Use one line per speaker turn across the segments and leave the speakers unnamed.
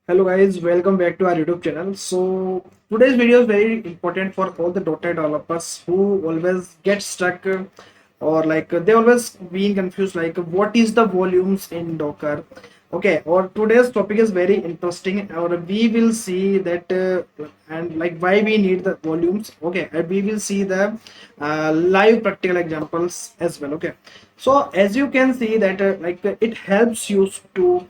Hello guys, welcome back to our YouTube channel. So today's video is very important for all the .NET developers who always get stuck or they always being confused what is the volumes in Docker. Okay, or today's topic is very interesting, or we will see that and why we need the volumes. Okay, and we will see the live practical examples as well. Okay, so as you can see that it helps you to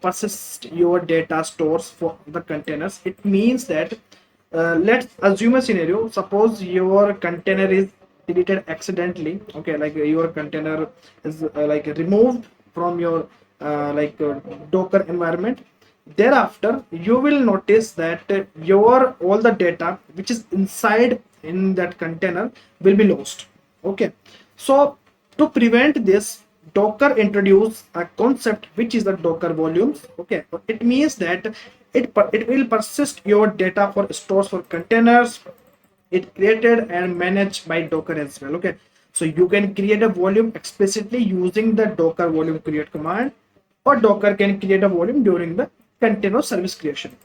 persist your data stores for the containers. It means that let's assume a scenario. Suppose your container is deleted accidentally. Okay, your container is removed from your Docker environment. Thereafter you will notice that your all the data which is inside in that container will be lost. Okay, so to prevent this, Docker introduced a concept which is the Docker volumes. Okay, it means that it will persist your data for stores for containers. It created and managed by Docker as well. Okay, so you can create a volume explicitly using the Docker volume create command, or Docker can create a volume during the container service creation.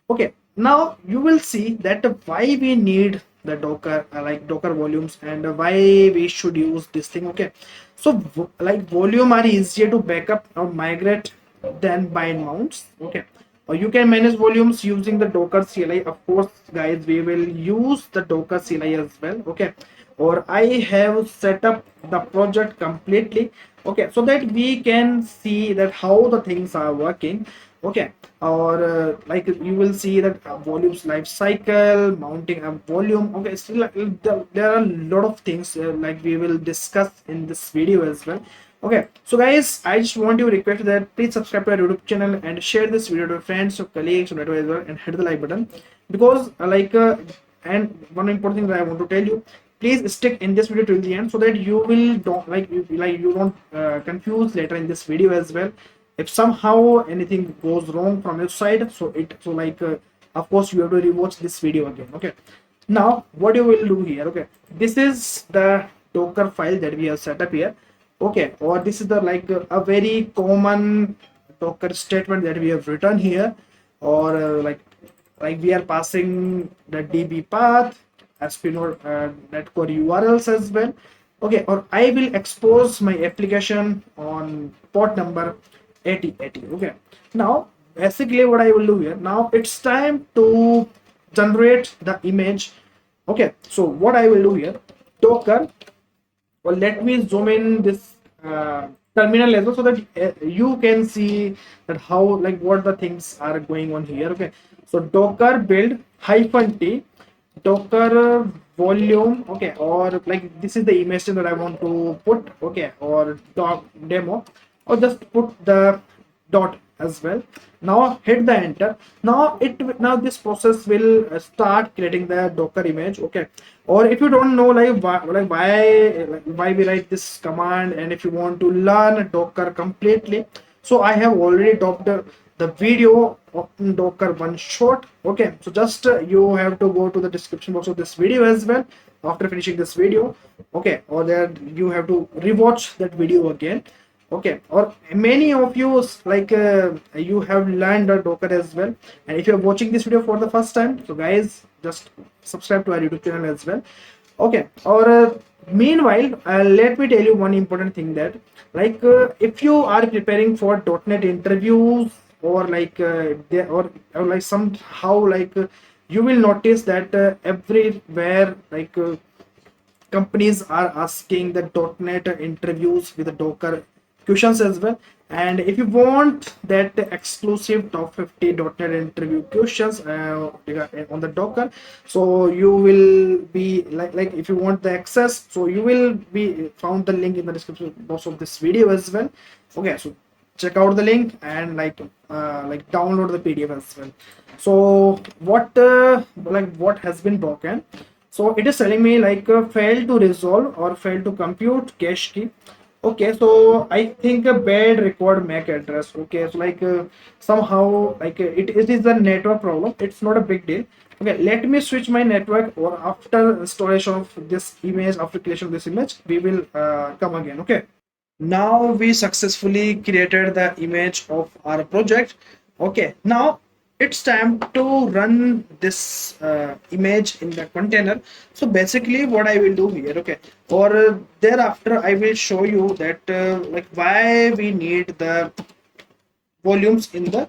Okay, now you will see that why we need the Docker Docker volumes, and why we should use this thing. Okay, so volume are easier to backup or migrate than bind mounts. Okay, or you can manage volumes using the Docker CLI. Of course guys, we will use the Docker CLI as well. Okay, or I have set up the project completely. Okay, so that we can see that how the things are working. Okay, or you will see that volumes life cycle, mounting a volume. Okay, still there are a lot of things we will discuss in this video as well. Okay, so guys, I just want to request that please subscribe to our YouTube channel and share this video to your friends, your colleagues, or network as well, and hit the like button. Because and one important thing that I want to tell you, please stick in this video till the end so that you will don't you don't confuse later in this video as well. If somehow anything goes wrong from your side, of course you have to rewatch this video again. Okay, now what you will do here. Okay, this is the Docker file that we have set up here. Okay, or this is the a very common Docker statement that we have written here, or we are passing the DB path as we know netcore URLs as well. Okay, or I will expose my application on port number 8080. Okay, now basically what I will do here, now it's time to generate the image. Okay, so what I will do here, Docker, well, let me zoom in this terminal as well so that you can see that how what the things are going on here. Okay, so Docker build -t Docker volume. Okay, or this is the image that I want to put. Okay, or doc demo, or just put the dot as well. Now hit the enter. Now this process will start creating the Docker image. Okay, or if you don't know why we write this command, and if you want to learn Docker completely, so I have already dropped the video of Docker one shot. Okay, so just you have to go to the description box of this video as well after finishing this video. Okay, or there you have to rewatch that video again. Okay, or many of you you have learned the Docker as well, and if you're watching this video for the first time, so guys, just subscribe to our YouTube channel as well. Okay, or meanwhile let me tell you one important thing, that if you are preparing for .NET interviews, or there or somehow you will notice that everywhere companies are asking the .NET interviews with the Docker questions as well. And if you want that exclusive top 50 .NET interview questions on the Docker, so you will be if you want the access, so you will be found the link in the description box of this video as well. Okay, so check out the link and download the PDF as well. So what has been broken, so it is telling me fail to resolve or fail to compute cache key. Okay, so I think a bad record MAC address. Okay, so somehow it is a network problem. It's not a big deal. Okay, let me switch my network, or after installation of this image, after creation of this image, we will come again. Okay, now we successfully created the image of our project. Okay, now it's time to run this image in the container. So basically what I will do here, okay, or thereafter I will show you that like why we need the volumes in the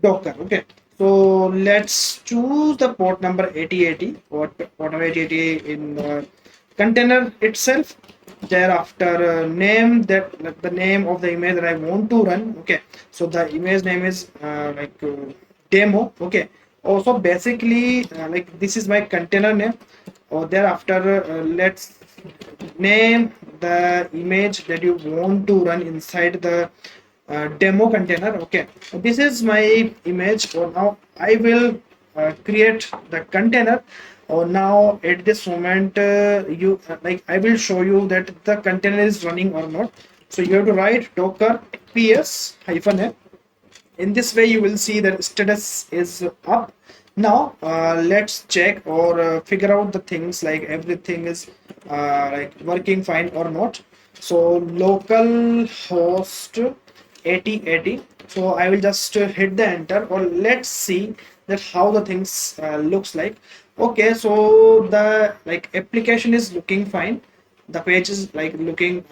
docker. Okay, so let's choose the port number 8080 or port number 8080 in the container itself. Thereafter name that, like, the name of the image that I want to run. Okay, so the image name is demo. Okay, also basically like this is my container name. Or thereafter let's name the image that you want to run inside the demo container. Okay, this is my image. Or now I will create the container. Or now at this moment you like I will show you that the container is running or not. So you have to write docker ps hyphen a. In this way you will see that status is up. Now let's check or figure out the things like everything is like working fine or not. So local host 8080. So I will just hit the enter, or let's see that how the things looks like. Okay, so the like application is looking fine, the page is like looking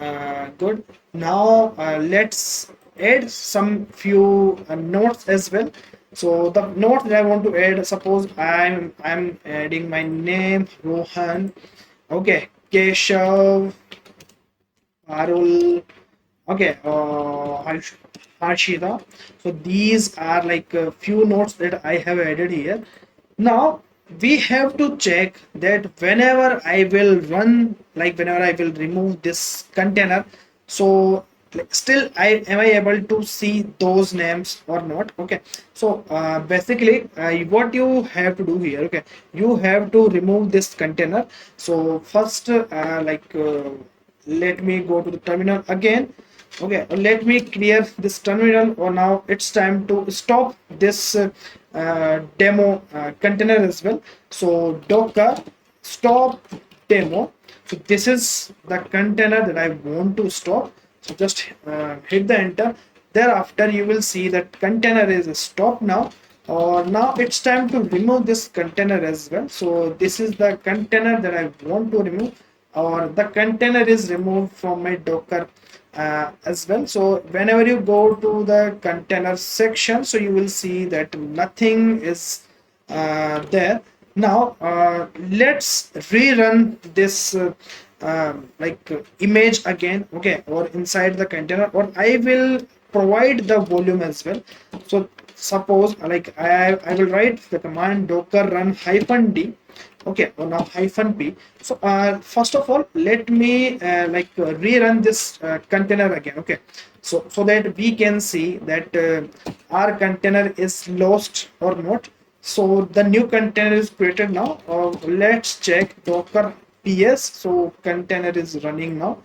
good. Now let's add some few notes as well. So the note that I want to add, suppose I'm adding my name Rohan. Okay, Keshav, Parul. Okay, Harshita. So these are like a few notes that I have added here. Now we have to check that whenever I will run, like whenever I will remove this container, so like, still I am I able to see those names or not. Okay, so basically what you have to do here, okay, you have to remove this container. So first let me go to the terminal again. Okay, let me clear this terminal. Or now it's time to stop this demo container as well. So docker stop demo. So this is the container that I want to stop. So just hit the enter. Thereafter you will see that container is stopped now. Or now it's time to remove this container as well. So this is the container that I want to remove, or the container is removed from my docker as well. So whenever you go to the container section, so you will see that nothing is there. Now let's rerun this image again. Okay, or inside the container, or I will provide the volume as well. So suppose like I will write the command docker run hyphen d. Okay, or now hyphen p. So first of all let me rerun this container again. Okay, so that we can see that our container is lost or not. So the new container is created now. Let's check docker ps. So container is running now.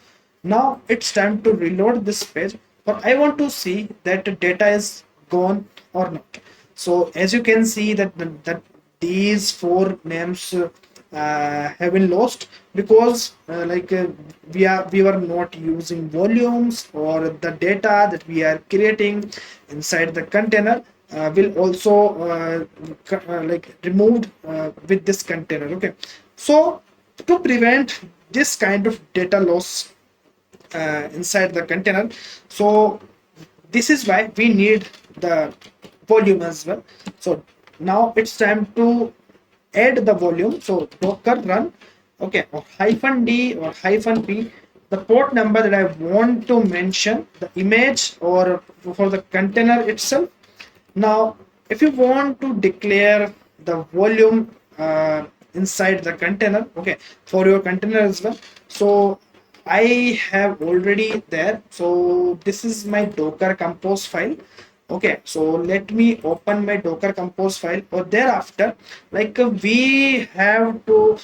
Now it's time to reload this page, but I want to see that data is gone or not. So as you can see that these four names have been lost, because we were not using volumes, or the data that we are creating inside the container will also removed with this container. Okay, so to prevent this kind of data loss inside the container, so this is why we need the volume as well. So now it's time to add the volume. So docker run, okay, or hyphen d or hyphen p, the port number that I want to mention, the image or for the container itself. Now if you want to declare the volume inside the container, okay, for your container as well, so I have already there. So this is my docker compose file. Okay, so let me open my docker compose file. Or thereafter we have to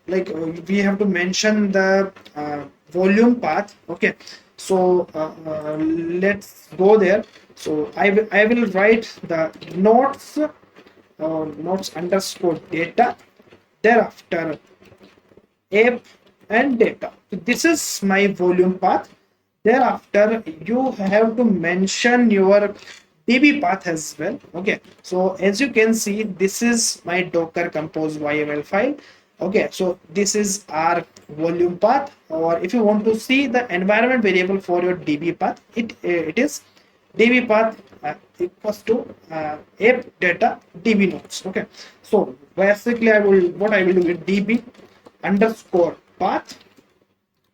we have to mention the volume path. Okay, so let's go there. So I will write the notes underscore data. Thereafter app and data. So this is my volume path. Thereafter you have to mention your DB path as well. Okay, so as you can see, this is my docker-compose.yml file. Okay, so this is our volume path, or if you want to see the environment variable for your DB path, it is DB path equals to app data DB nodes. Okay, so basically I will do with DB underscore path,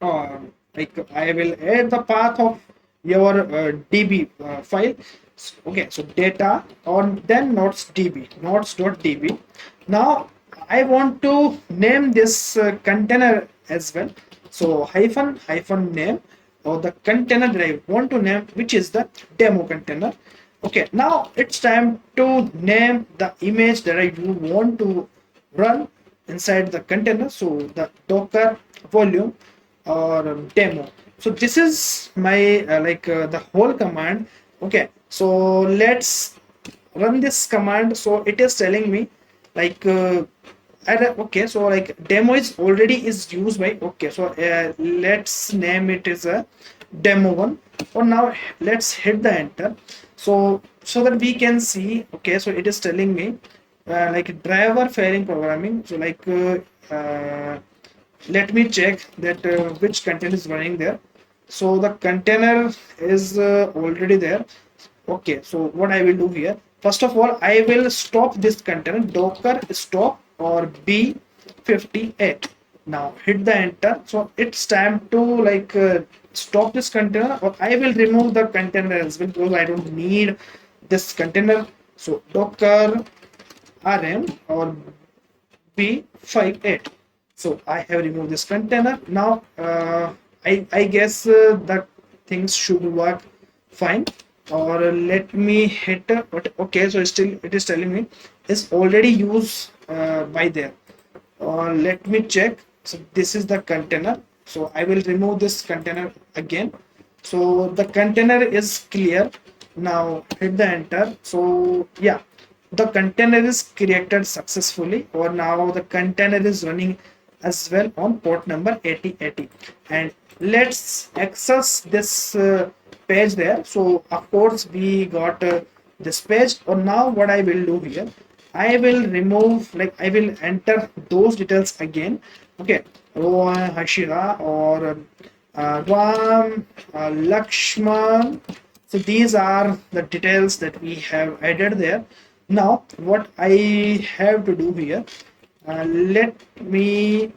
like I will add the path of your DB file. Okay, so data on then nodes DB nodes.db. Now I want to name this container as well. So hyphen name, or the container that I want to name, which is the demo container. Okay, now it's time to name the image that I want to run inside the container. So the docker volume or demo. So this is my the whole command. Okay, so let's run this command. So it is telling me like okay, so like demo is already is used by, okay, so let's name it as a demo one. Or now let's hit the enter, so that we can see. Okay, so it is telling me like driver fairing programming. So let me check that which container is running there. So the container is already there. Okay, so what I will do here, first of all, I will stop this container, docker stop or b58. Now hit the enter. So it's time to stop this container, or I will remove the container as well, because I don't need this container. So docker rm or b58. So I have removed this container. Now I guess that things should work fine. Or let me hit okay, so still it is telling me is already used by there. Let me check. So this is the container, so I will remove this container again. So the container is clear. Now hit the enter. So yeah, the container is created successfully, or now the container is running as well on port number 8080. And let's access this page there. So of course we got this page. Or now what I will do here, I will remove, I will enter those details again. Okay, Rohan, Hashira, or Ram, Lakshman. So these are the details that we have added there. Now what I have to do here, let me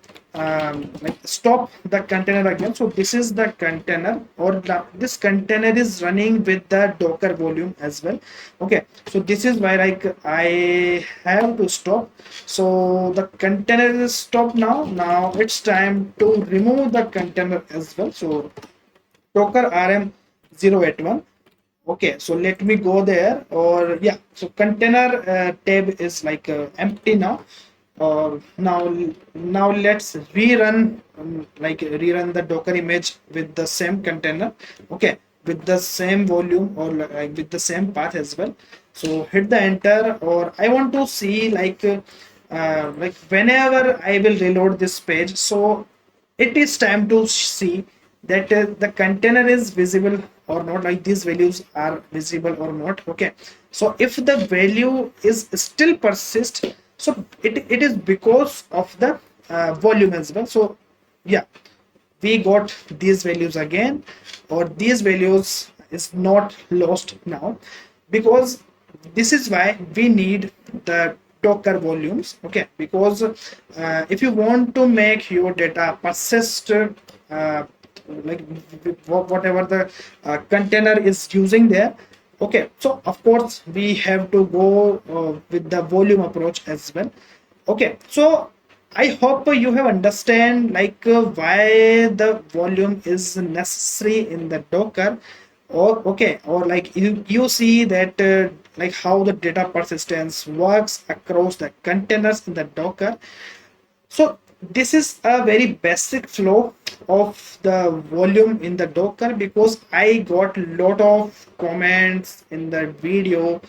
stop the container again. So this is the container, or this container is running with the docker volume as well. Okay, so this is why I have to stop. So the container is stopped now. Now it's time to remove the container as well. So docker rm 081. Okay, so let me go there. Or yeah, so container tab is empty now. Now let's rerun, rerun the docker image with the same container. Okay, with the same volume, or with the same path as well. So hit the enter. Or I want to see whenever I will reload this page, so it is time to see that the container is visible or not, like these values are visible or not. Okay, so if the value is still persist, so it is because of the volume as well. So yeah, we got these values again, or these values is not lost now, because this is why we need the docker volumes. Okay, because if you want to make your data persist, like whatever the container is using there. Okay, so of course we have to go with the volume approach as well. Okay, so I hope you have understand why the volume is necessary in the docker. Or okay, or you see that how the data persistence works across the containers in the docker. So this is a very basic flow of the volume in the docker, because I got a lot of comments in the video,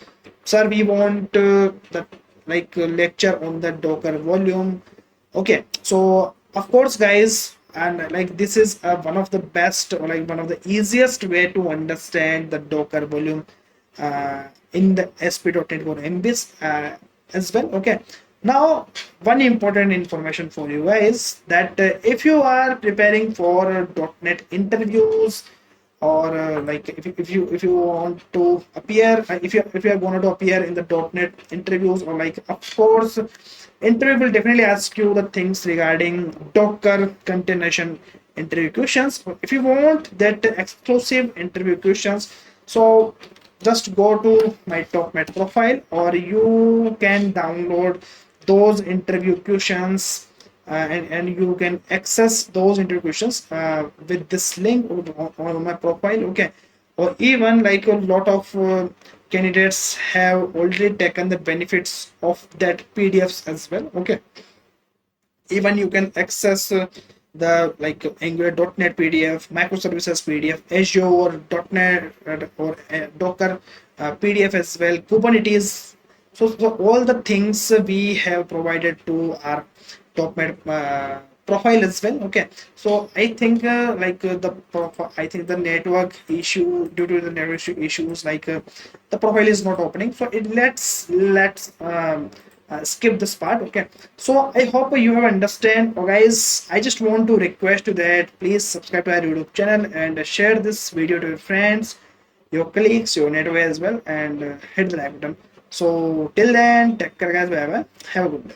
sir, we want the lecture on the docker volume. Okay, so of course guys, and this is one of the best, or one of the easiest way to understand the docker volume in the SP.NET Core MVs as well. Okay, now one important information for you guys that if you are preparing for .NET interviews, or like if you want to appear, if you are going to appear in the .NET interviews, or like, of course, interview will definitely ask you the things regarding Docker containerization interview questions. If you want that exclusive interview questions, so just go to my .NET profile, or you can download those interview questions, and you can access those interview questions with this link on my profile. Okay, or even like a lot of candidates have already taken the benefits of that PDFs as well. Okay, even you can access the like Angular.NET PDF, microservices PDF, Azure.NET or Docker PDF as well, Kubernetes. So all the things we have provided to our .NET profile as well. Okay, so I think I think the network issue, due to the network issues, like the profile is not opening. So let's skip this part. Okay, so I hope you have understand. Oh, guys, I just want to request you that please subscribe to our YouTube channel and share this video to your friends, your colleagues, your network as well, and hit the like button. So till then, take care guys, bye bye, have a good day.